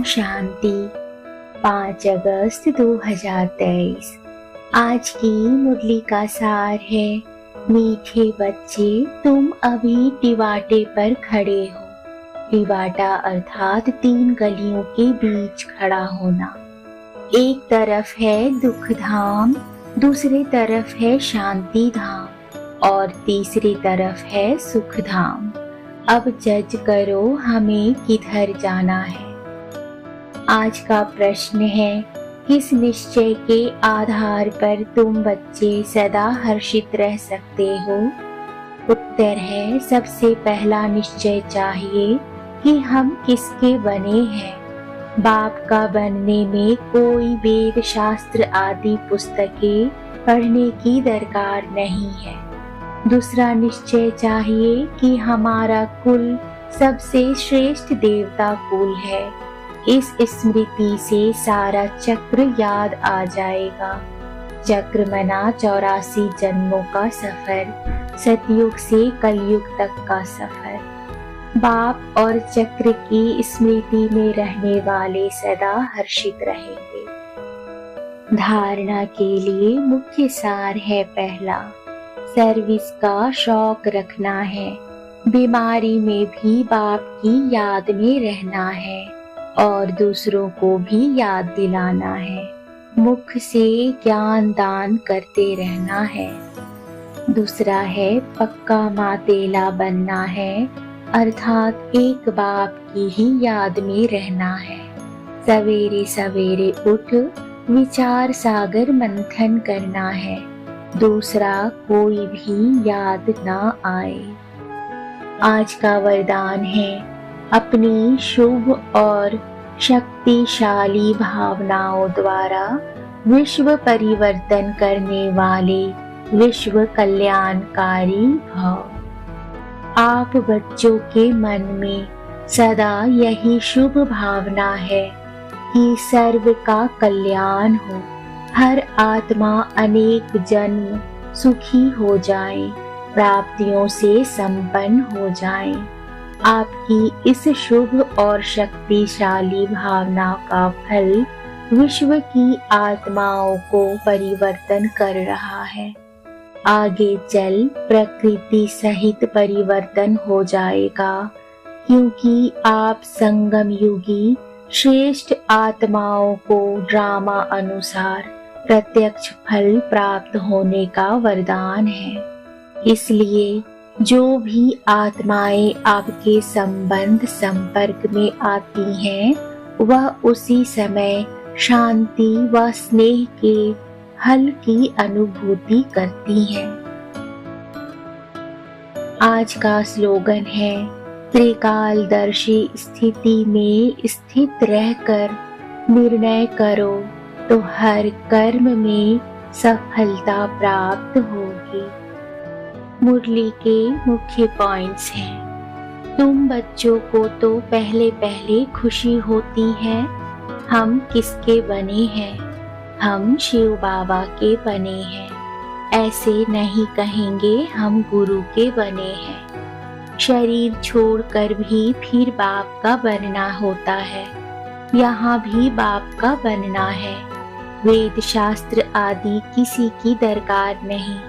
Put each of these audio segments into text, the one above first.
ओम शांति। 5 अगस्त 2023। आज की मुरली का सार है, मीठे बच्चे तुम अभी टिवाटे पर खड़े हो। टिवाटा अर्थात 3 गलियों के बीच खड़ा होना। एक तरफ है दुख धाम, दूसरी तरफ है शांति धाम और तीसरी तरफ है सुख धाम। अब जज करो हमें किधर जाना है। आज का प्रश्न है, किस निश्चय के आधार पर तुम बच्चे सदा हर्षित रह सकते हो? उत्तर है, सबसे पहला निश्चय चाहिए कि हम किसके बने हैं। बाप का बनने में कोई वेद शास्त्र आदि पुस्तकें पढ़ने की दरकार नहीं है। दूसरा निश्चय चाहिए कि हमारा कुल सबसे श्रेष्ठ देवता कुल है। इस स्मृति से सारा चक्र याद आ जाएगा। चक्र मना 84 जन्मों का सफर, सतयुग से कलयुग तक का सफर। बाप और चक्र की स्मृति में रहने वाले सदा हर्षित रहेंगे। धारणा के लिए मुख्य सार है, पहला, सर्विस का शौक रखना है। बीमारी में भी बाप की याद में रहना है और दूसरों को भी याद दिलाना है। मुख से ज्ञान दान करते रहना है। दूसरा है, पक्का मातेला बनना है, अर्थात एक बाप की ही याद में रहना है। सवेरे सवेरे उठ विचार सागर मंथन करना है, दूसरा कोई भी याद ना आए। आज का वरदान है, अपनी शुभ और शक्तिशाली भावनाओं द्वारा विश्व परिवर्तन करने वाले विश्व कल्याणकारी भव। आप बच्चों के मन में सदा यही शुभ भावना है कि सर्व का कल्याण हो, हर आत्मा अनेक जन्म सुखी हो जाए, प्राप्तियों से संपन्न हो जाए। आपकी इस शुभ और शक्तिशाली भावना का फल विश्व की आत्माओं को परिवर्तन कर रहा है। आगे चल प्रकृति सहित परिवर्तन हो जाएगा, क्योंकि आप संगम युगी श्रेष्ठ आत्माओं को ड्रामा अनुसार प्रत्यक्ष फल प्राप्त होने का वरदान है। इसलिए जो भी आत्माएं आपके संबंध संपर्क में आती हैं, वह उसी समय शांति व स्नेह के हल की अनुभूति करती हैं। आज का स्लोगन है, त्रिकालदर्शी स्थिति में स्थित रहकर निर्णय करो तो हर कर्म में सफलता प्राप्त होगी। मुरली के मुख्य पॉइंट्स हैं। तुम बच्चों को तो पहले पहले खुशी होती है, हम किसके बने हैं? हम शिव बाबा के बने हैं। ऐसे नहीं कहेंगे हम गुरु के बने हैं। शरीर छोड़कर भी फिर बाप का बनना होता है। यहाँ भी बाप का बनना है। वेद शास्त्र आदि किसी की दरकार नहीं।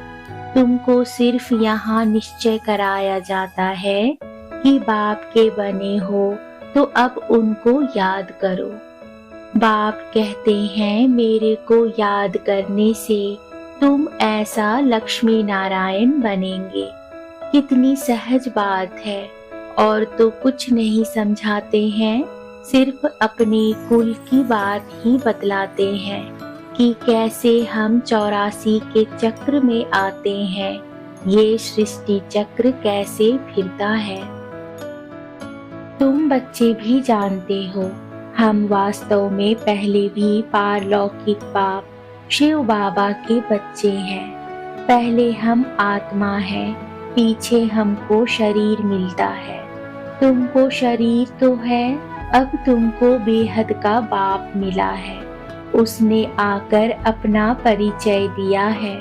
तुमको सिर्फ यहाँ निश्चय कराया जाता है कि बाप के बने हो, तो अब उनको याद करो। बाप कहते हैं, मेरे को याद करने से तुम ऐसा लक्ष्मी नारायण बनेंगे। कितनी सहज बात है। और तो कुछ नहीं समझाते हैं, सिर्फ अपने कुल की बात ही बतलाते हैं कि कैसे हम 84 के चक्र में आते हैं, ये सृष्टि चक्र कैसे फिरता है। तुम बच्चे भी जानते हो, हम वास्तव में पहले भी पारलौकिक बाप शिव बाबा के बच्चे हैं। पहले हम आत्मा हैं, पीछे हमको शरीर मिलता है। तुमको शरीर तो है, अब तुमको बेहद का बाप मिला है। उसने आकर अपना परिचय दिया है,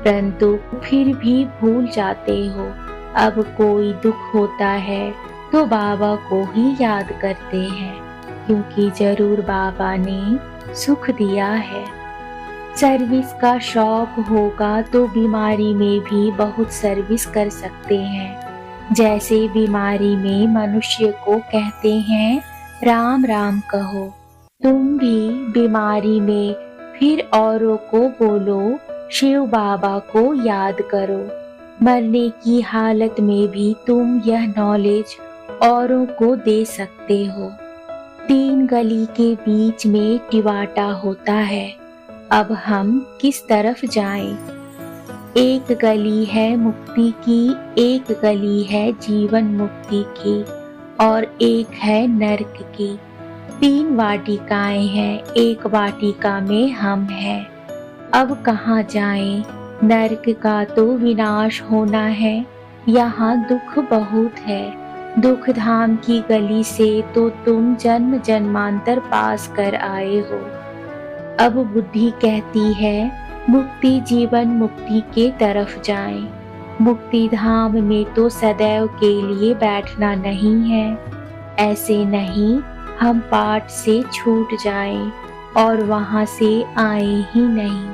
परंतु फिर भी भूल जाते हो। अब कोई दुख होता है तो बाबा को ही याद करते हैं। क्योंकि जरूर बाबा ने सुख दिया है। सर्विस का शौक होगा तो बीमारी में भी बहुत सर्विस कर सकते हैं। जैसे बीमारी में मनुष्य को कहते हैं राम राम कहो, तुम भी बीमारी में फिर औरों को बोलो शिव बाबा को याद करो। मरने की हालत में भी तुम यह नॉलेज औरों को दे सकते हो। 3 गली के बीच में टिवाटा होता है, अब हम किस तरफ जाएं? एक गली है मुक्ति की, एक गली है जीवन मुक्ति की, और एक है नरक की। 3 वाटिकाएं हैं, एक वाटिका में हम हैं। अब कहाँ जाएं? नरक का तो विनाश होना है, यहाँ दुख बहुत है। दुख धाम की गली से तो तुम जन्म जन्मांतर पास कर आए हो। अब बुद्धि कहती है मुक्ति जीवन मुक्ति के तरफ जाएं। मुक्ति धाम में तो सदैव के लिए बैठना नहीं है। ऐसे नहीं हम पाठ से छूट जाएं और वहां से आए ही नहीं।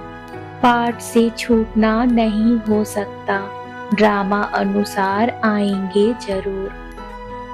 पाठ से छूटना नहीं हो सकता, ड्रामा अनुसार आएंगे जरूर।